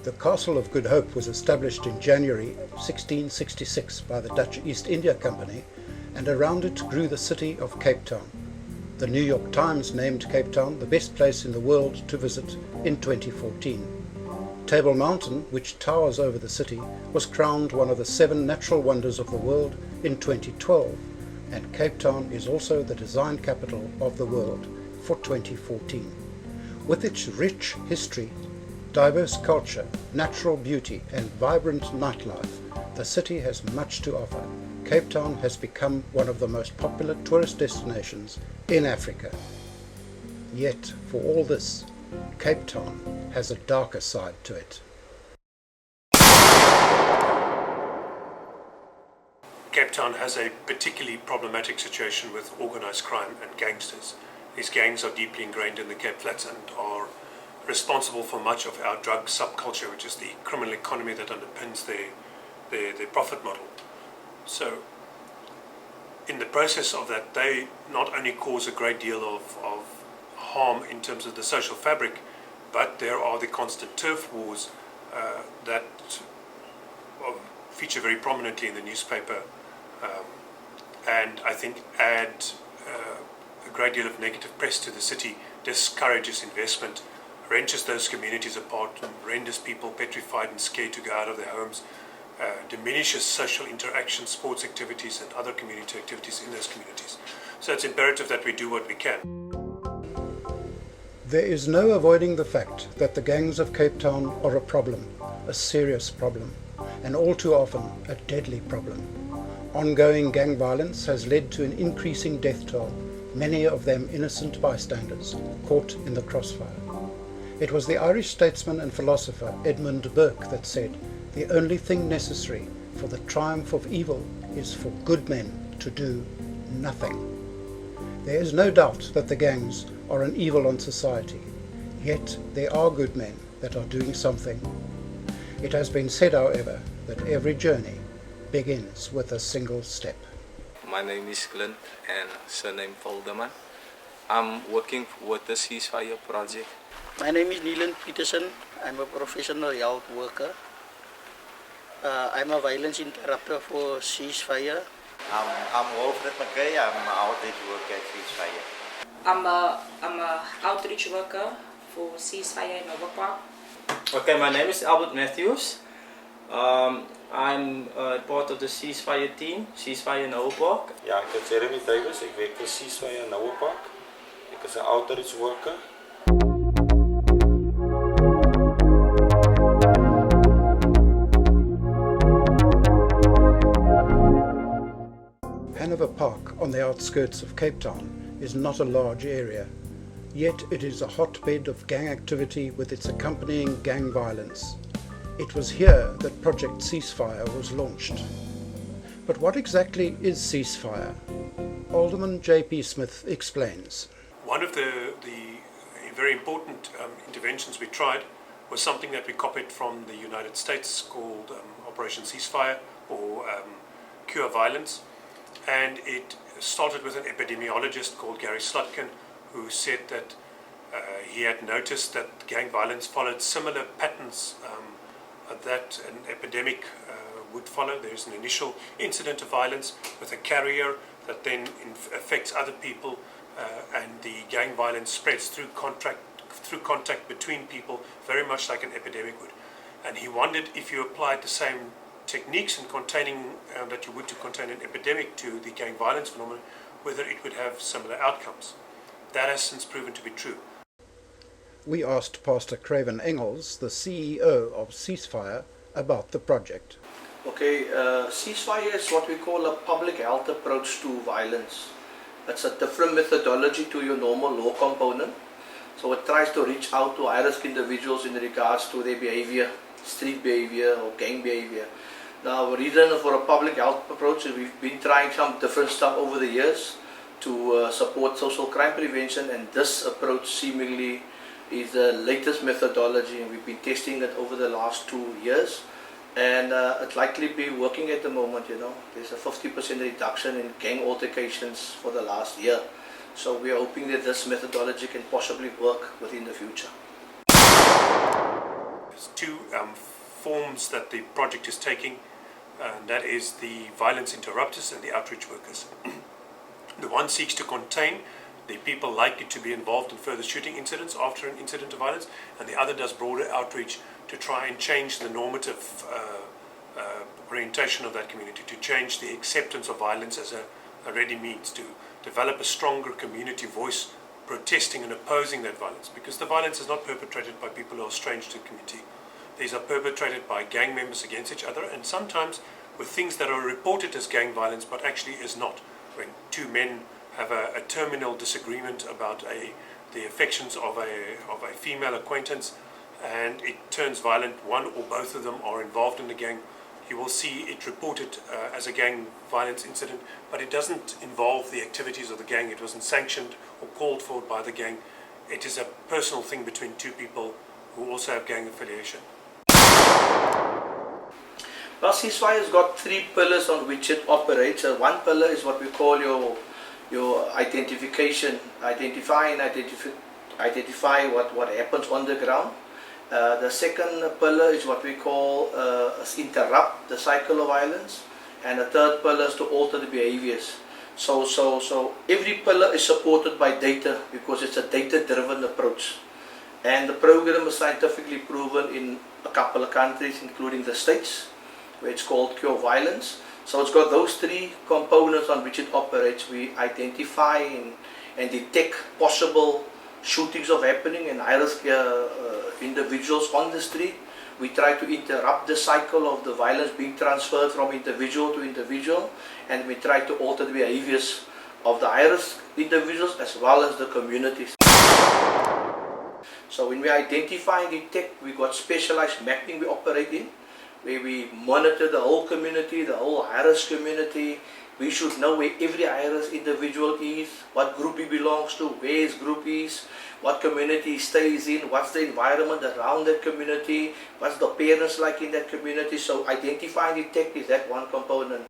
The Castle of Good Hope was established in January 1666 by the Dutch East India Company, and around it grew the city of Cape Town. The New York Times named Cape Town the best place in the world to visit in 2014. Table Mountain, which towers over the city, was crowned one of the 7 natural wonders of the world in 2012, and Cape Town is also the design capital of the world for 2014. With its rich history, diverse culture, natural beauty and vibrant nightlife, the city has much to offer. Cape Town has become one of the most popular tourist destinations in Africa. Yet, for all this, Cape Town has a darker side to it. Cape Town has a particularly problematic situation with organised crime and gangsters. These gangs are deeply ingrained in the Cape Flats and are responsible for much of our drug subculture, which is the criminal economy that underpins their profit model. So in the process of that, they not only cause a great deal of harm in terms of the social fabric, but there are the constant turf wars that feature very prominently in the newspaper, and I think add a great deal of negative press to the city, discourages investment, wrenches those communities apart, and renders people petrified and scared to go out of their homes, diminishes social interaction, sports activities and other community activities in those communities. So it's imperative that we do what we can. There is no avoiding the fact that the gangs of Cape Town are a problem, a serious problem, and all too often a deadly problem. Ongoing gang violence has led to an increasing death toll, many of them innocent bystanders caught in the crossfire. It was the Irish statesman and philosopher Edmund Burke that said, "The only thing necessary for the triumph of evil is for good men to do nothing." There is no doubt that the gangs are an evil on society, yet there are good men that are doing something. It has been said, however, that every journey begins with a single step. My name is Glenn and surname Volderman. I'm working with the Ceasefire project. My name is Neelan Peterson. I'm a professional health worker. I'm a violence interrupter for Ceasefire. I'm Wilfred McKay. I'm an outreach worker at Ceasefire. I'm a outreach worker for Ceasefire in Hanover Park. Okay, my name is Albert Matthews. I'm part of the Ceasefire team, Ceasefire in Hanover Park. Ja, ek is Jeremy Davis. Ek werk vir Ceasefire in Hanover Park. Ek is 'n outreach worker. Hanover Park, on the outskirts of Cape Town, is not a large area, yet it is a hotbed of gang activity with its accompanying gang violence. It was here that Project Ceasefire was launched. But what exactly is Ceasefire? Alderman J.P. Smith explains. One of the very important interventions we tried was something that we copied from the United States called Operation Ceasefire, or Cure Violence. And it started with an epidemiologist called Gary Slotkin, who said that he had noticed that gang violence followed similar patterns that an epidemic would follow. There's an initial incident of violence with a carrier that then affects other people, and the gang violence spreads through contact between people, very much like an epidemic would. And he wondered if you applied the same techniques in containing that you would to contain an epidemic to the gang violence phenomenon, whether it would have similar outcomes. That has since proven to be true. We asked Pastor Craven Engels, the CEO of Ceasefire, about the project. Okay, Ceasefire is what we call a public health approach to violence. It's a different methodology to your normal law component. So it tries to reach out to high-risk individuals in regards to their behavior, street behavior or gang behavior. Now, the reason for a public health approach is we've been trying some different stuff over the years to support social crime prevention, and this approach seemingly is the latest methodology, and we've been testing it over the last 2 years, and it's likely be working at the moment. There's a 50% reduction in gang altercations for the last year, so we are hoping that this methodology can possibly work within the future. two forms that the project is taking, and that is the violence interrupters and the outreach workers. The one seeks to contain the people likely to be involved in further shooting incidents after an incident of violence, and the other does broader outreach to try and change the normative orientation of that community, to change the acceptance of violence as a ready means, to develop a stronger community voice protesting and opposing that violence, because the violence is not perpetrated by people who are strange to the community. These are perpetrated by gang members against each other, and sometimes with things that are reported as gang violence but actually is not. When two men have a terminal disagreement about the affections of a female acquaintance, and it turns violent, one or both of them are involved in the gang, you will see it reported as a gang violence incident, but it doesn't involve the activities of the gang. It wasn't sanctioned or called for by the gang. It is a personal thing between two people who also have gang affiliation. Well, Ceasefire has got three pillars on which it operates. One pillar is what we call your identification, identify what happens on the ground. The second pillar is what we call interrupt the cycle of violence, and the third pillar is to alter the behaviors. So every pillar is supported by data, because it's a data-driven approach, and the program is scientifically proven in a couple of countries, including the States, where it's called Cure Violence. So it's got those three components on which it operates. We identify and detect possible shootings of happening and high-risk individuals on the street. We try to interrupt the cycle of the violence being transferred from individual to individual, and we try to alter the behaviors of the high-risk individuals as well as the communities. So when we identify and detect, we got specialized mapping we operate in, where we monitor the whole community, the whole high-risk community. We should know where every high-risk individual is, what group he belongs to, where his group is, what community he stays in, what's the environment around that community, what's the parents like in that community. So identify and detect is that one component.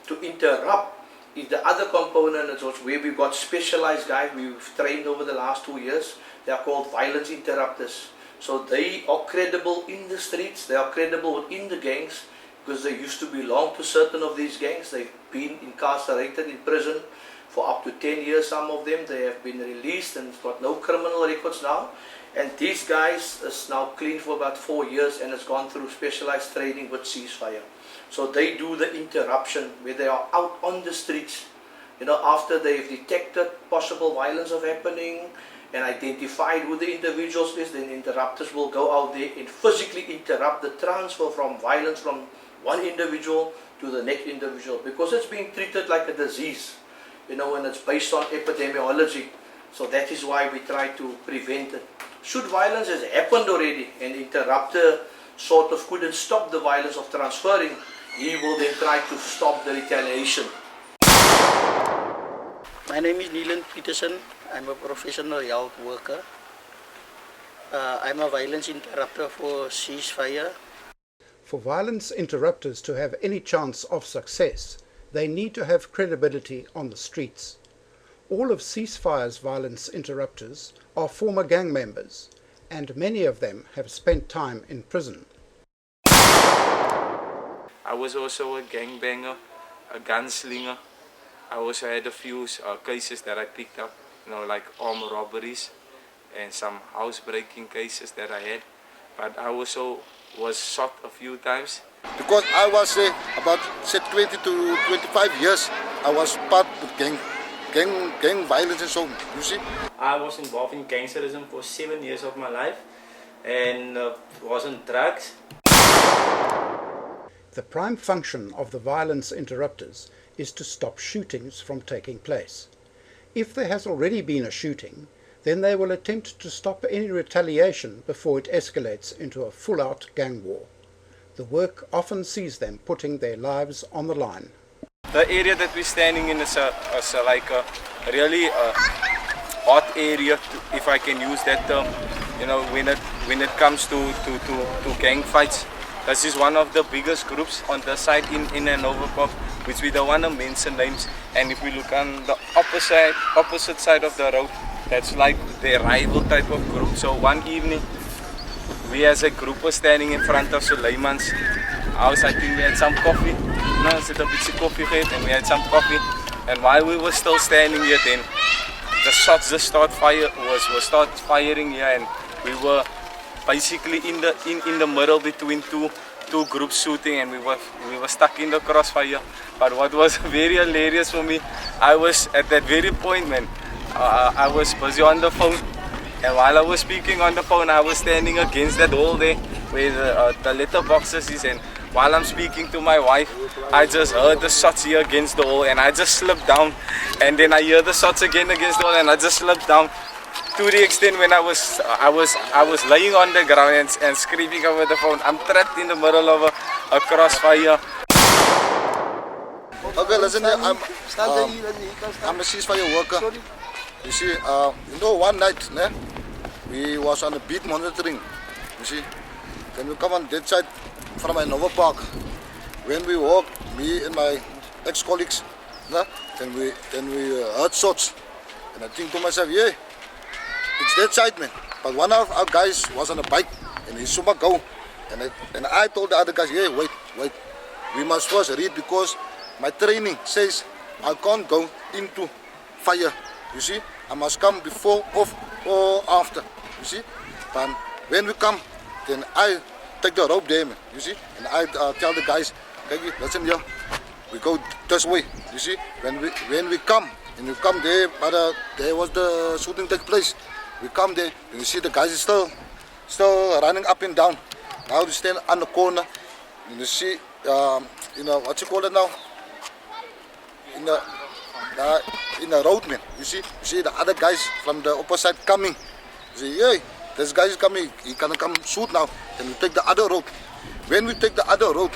To interrupt is the other component. It's where we've got specialized guys we've trained over the last 2 years. They are called violence interrupters. So they are credible in the streets, they are credible within the gangs, because they used to belong to certain of these gangs. They've been incarcerated in prison for up to 10 years, some of them. They have been released and got no criminal records now. And these guys is now clean for about 4 years and has gone through specialized training with Ceasefire. So they do the interruption where they are out on the streets, after they've detected possible violence of happening and identified who the individuals is. Then interrupters will go out there and physically interrupt the transfer from violence from one individual to the next individual, because it's being treated like a disease, and it's based on epidemiology. So that is why we try to prevent it. Should violence has happened already and the interrupter sort of couldn't stop the violence of transferring, he will then try to stop the retaliation. My name is Neelan Peterson. I'm a professional health worker. I'm a violence interrupter for Ceasefire. For violence interrupters to have any chance of success, they need to have credibility on the streets. All of Ceasefire's violence interrupters are former gang members, and many of them have spent time in prison. I was also a gangbanger, a gunslinger. I also had a few cases that I picked up, like armed robberies and some housebreaking cases that I had. But I also was shot a few times. Because I was about 20 to 25 years, I was part of gang violence and so on, you see. I was involved in gangsterism for 7 years of my life and was on drugs. The prime function of the violence interrupters is to stop shootings from taking place. If there has already been a shooting, then they will attempt to stop any retaliation before it escalates into a full-out gang war. The work often sees them putting their lives on the line. The area that we're standing in is like a really hot area, if I can use that term. When it comes to gang fights. This is one of the biggest groups on the side in Hanover Park, which we don't want to mention names. And if we look on the opposite side of the road, that's like the rival type of group. So one evening, we as a group were standing in front of Suleiman's house. I think we had some coffee. No, it's a bit of coffee and we had some coffee. And while we were still standing here, then the shots just start firing here, and we were basically in the middle between two groups shooting, and we were stuck in the crossfire. But what was very hilarious for me, I was at that very point, man, I was busy on the phone, and while I was speaking on the phone, I was standing against that wall there where the letterboxes is, and while I'm speaking to my wife, I just heard the shots here against the wall, and I just slipped down, and then I hear the shots again against the wall, and I just slipped down. To the extent when I was laying on the ground and screaming over the phone. I'm trapped in the middle of a crossfire. Okay, listen, I'm a ceasefire worker. You see, one night, we was on the beat monitoring. You see, then we come on that side from Hanover Park. When we walk, me and my ex-colleagues, then we heard shots, and I think to myself, yeah. It's that side, man. But one of our guys was on a bike and he saw me go. And I told the other guys, yeah, wait. We must first read because my training says I can't go into fire. You see, I must come before, or after. You see, but when we come, then I take the rope there, man. You see, and I tell the guys, okay, listen here, we go this way. You see, when we come, and we come there, but there was the shooting take place. We come there and you see the guys is still running up and down. Now they stand on the corner and you see, what you call it now? In the road, man. You see the other guys from the opposite coming. You see, hey, this guy is coming. He can come shoot now. Then we take the other road. When we take the other road,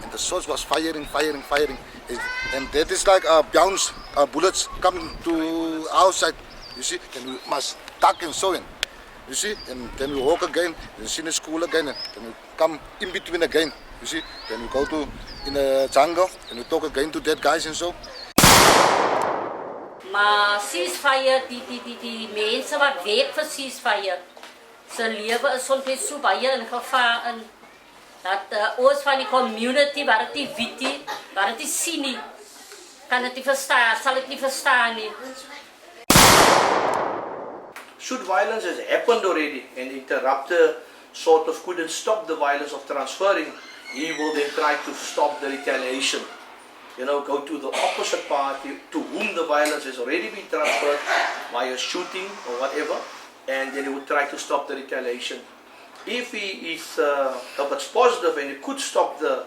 and the shots was firing, and that is like bounce bullets coming to our side. You see, and we must duck and so in. You see, and then we walk again, and see the school again, and then we come in between again. You see, then we go to in the jungle, and we talk again to that guys and so. Maar ceasefire, die mense wat werk vir ceasefire, se lewe is soms so baie in gevaar in dat ons van die community waar dit nie weet nie, waar dit nie sien nie, kan dit nie verstaan, sal dit nie verstaan nie. Should violence has happened already and the interrupter sort of couldn't stop the violence of transferring, he will then try to stop the retaliation. Go to the opposite party to whom the violence has already been transferred via shooting or whatever, and then he would try to stop the retaliation. If he is if it's positive and he could stop the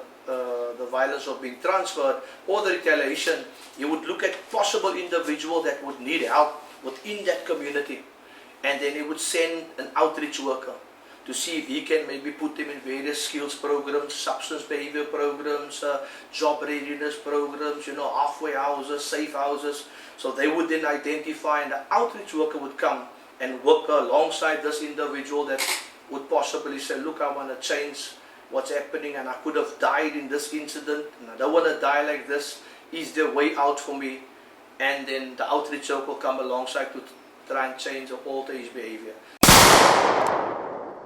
violence of being transferred or the retaliation, he would look at possible individuals that would need help within that community. And then he would send an outreach worker to see if he can maybe put them in various skills programs, substance behavior programs, job readiness programs, halfway houses, safe houses. So they would then identify, and the outreach worker would come and work alongside this individual that would possibly say, look, I want to change what's happening and I could have died in this incident and I don't want to die like this. Is there a way out for me? And then the outreach worker will come alongside to try and change or alter his behavior.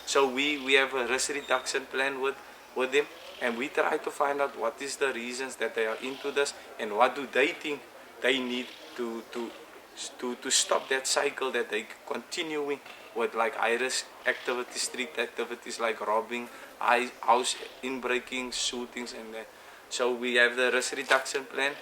So we have a risk reduction plan with them, and we try to find out what is the reasons that they are into this and what do they think they need to stop that cycle that they continuing with, like high-risk activities, street activities like robbing, house inbreaking, shootings, and that. So we have the risk reduction plan,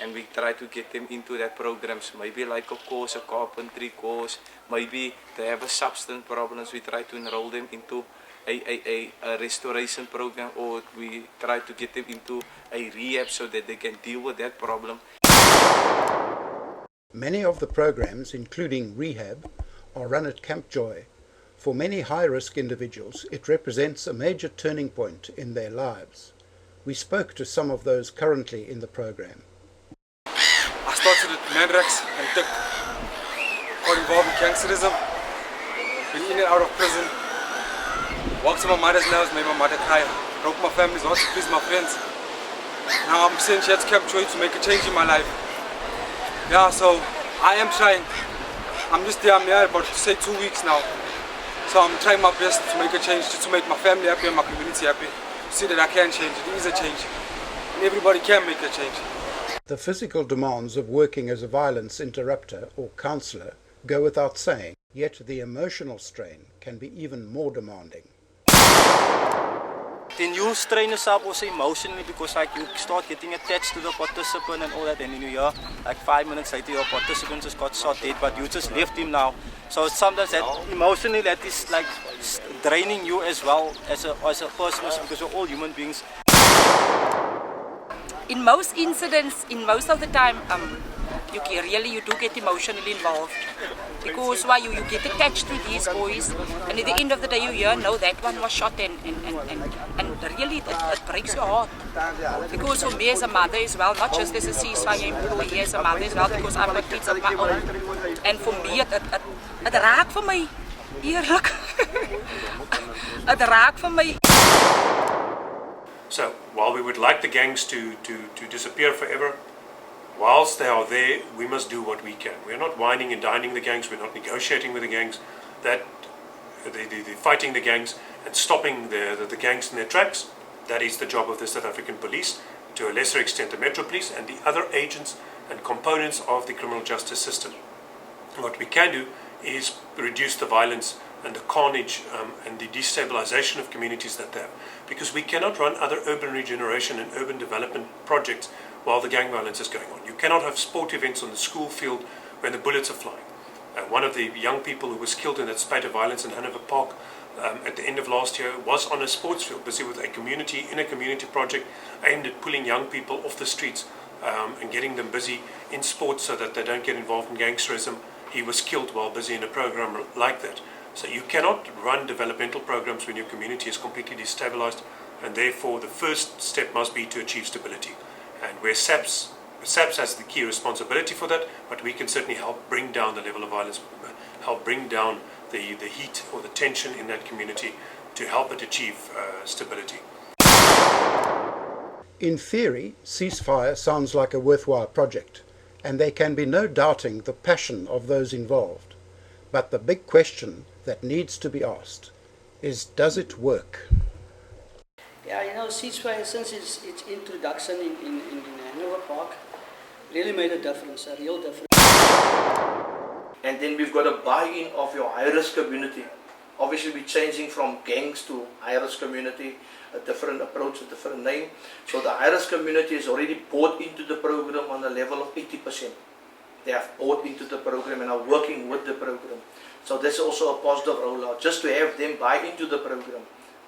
and we try to get them into that programs, maybe like a course, a carpentry course, maybe they have a substance problems, we try to enroll them into a restoration program, or we try to get them into a rehab so that they can deal with that problem. Many of the programs, including rehab, are run at Camp Joy. For many high-risk individuals, it represents a major turning point in their lives. We spoke to some of those currently in the program. I started at Mandrax and took got involved in gangsterism, been in and out of prison, walked to my mother's nails, made my mother cry, broke my family's heart to please my friends. Now I'm sent here to Camp Joy to make a change in my life. Yeah, so I am trying. I'm here about to say 2 weeks now. So I'm trying my best to make a change, just to make my family happy and my community happy. See that I can change, it is a change. And everybody can make a change. The physical demands of working as a violence interrupter or counsellor go without saying, yet the emotional strain can be even more demanding. Then you strain yourself also emotionally because like you start getting attached to the participant and all that, and then you hear like 5 minutes later your participant just got shot dead, but you just left him now. So sometimes that emotionally that is like draining you as well as a person also, because we're all human beings. In most incidents, in most of the time, you do get emotionally involved, because why you get attached to these boys, and at the end of the day you hear, no, that one was shot, and really it breaks your heart. Because for me as a mother as well, not just as a ceasefire employee, as a mother as well, because I've got kids of my own, and for me het raak vir my eerlik. Het raak vir my. So while we would like the gangs to disappear forever, whilst they are there, we must do what we can. We're not whining and dining the gangs, we're not negotiating with the gangs. That the fighting the gangs and stopping the gangs in their tracks, that is the job of the South African police, to a lesser extent the Metro Police and the other agents and components of the criminal justice system. What we can do is reduce the violence and the carnage and the destabilization of communities that they have. Because we cannot run other urban regeneration and urban development projects while the gang violence is going on. You cannot have sport events on the school field when the bullets are flying. One of the young people who was killed in that spate of violence in Hanover Park at the end of last year was on a sports field, busy with a community project aimed at pulling young people off the streets and getting them busy in sports so that they don't get involved in gangsterism. He was killed while busy in a program like that. So you cannot run developmental programs when your community is completely destabilized, and therefore the first step must be to achieve stability. And where SAPS has the key responsibility for that, but we can certainly help bring down the level of violence, help bring down the heat or the tension in that community to help it achieve stability. In theory, ceasefire sounds like a worthwhile project, and there can be no doubting the passion of those involved. But the big question that needs to be asked is, does it work? Yeah, you know, ceasefire, since its introduction in Hanover Park, really made a difference, a real difference. And then we've got a buy-in of your high-risk community. Obviously we're changing from gangs to high-risk community, a different approach, a different name. So the high-risk community is already bought into the program on a level of 80%. They have bought into the program and are working with the program. So that's also a positive rollout, just to have them buy into the program.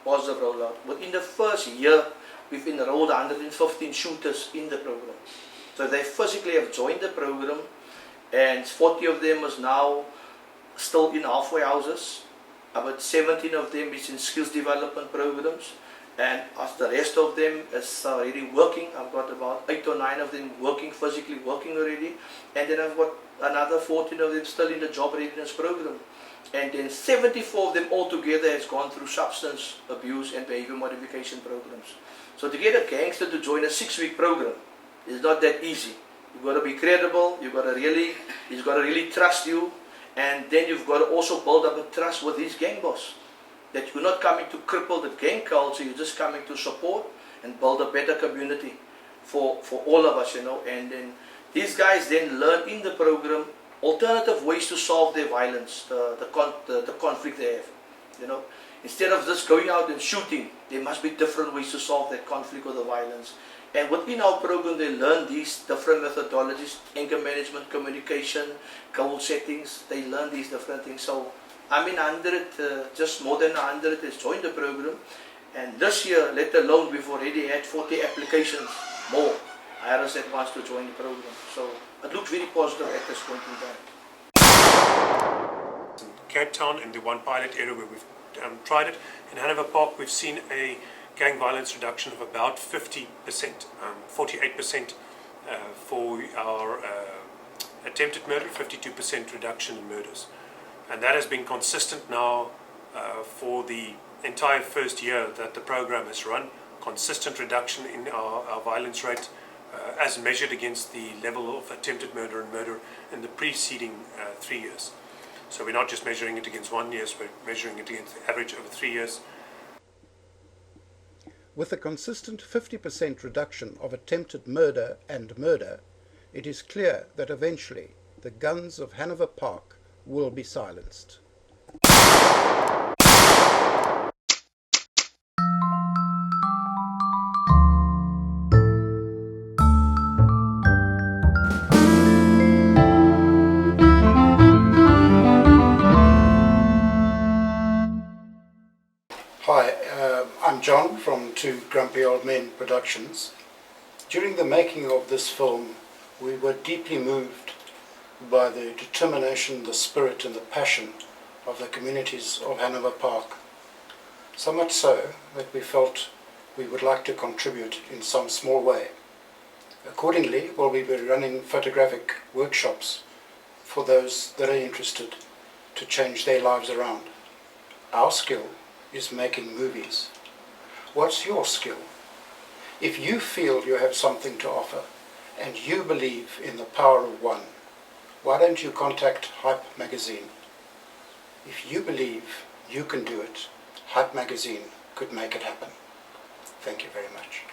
Positive rollout. Within the first year, we've enrolled 115 shooters in the program. So they physically have joined the program, and 40 of them is now still in halfway houses. About 17 of them is in skills development programs, and as the rest of them is already working. I've got about 8 or 9 of them working, physically working already, and then I've got another 14 of them still in the job readiness program. And then 74 of them altogether has gone through substance abuse and behavior modification programs. So to get a gangster to join a 6-week program is not that easy. You've got to be credible, he's got to really trust you, and then you've got to also build up a trust with his gang boss. That you're not coming to cripple the gang culture, you're just coming to support and build a better community for all of us, you know. And then these guys then learn in the program alternative ways to solve their violence, the conflict they have, you know. Instead of just going out and shooting, there must be different ways to solve that conflict or the violence. And within our program, they learn these different methodologies: anger management, communication, goal settings. They learn these different things. So, I mean, just more than 100 has joined the program. And this year, let alone, we've already had 40 applications more. IRS that wants to join the program. So, it looks very positive at this point in time. In Cape Town, in the one pilot area where we've tried it, in Hanover Park, we've seen a gang violence reduction of about 50%, 48% for our attempted murder, 52% reduction in murders. And that has been consistent now for the entire first year that the program has run. Consistent reduction in our violence rate as measured against the level of attempted murder and murder in the preceding 3 years. So we're not just measuring it against 1 year, we're measuring it against the average over 3 years. With a consistent 50% reduction of attempted murder and murder, it is clear that eventually the guns of Hanover Park will be silenced. Hi, I'm John from Two Grumpy Old Men Productions. During the making of this film, we were deeply moved by the determination, the spirit and the passion of the communities of Hanover Park. So much so that we felt we would like to contribute in some small way. Accordingly, we'll be running photographic workshops for those that are interested to change their lives around. Our skill is making movies. What's your skill? If you feel you have something to offer and you believe in the power of one, why don't you contact Hype Magazine? If you believe you can do it, Hype Magazine could make it happen. Thank you very much.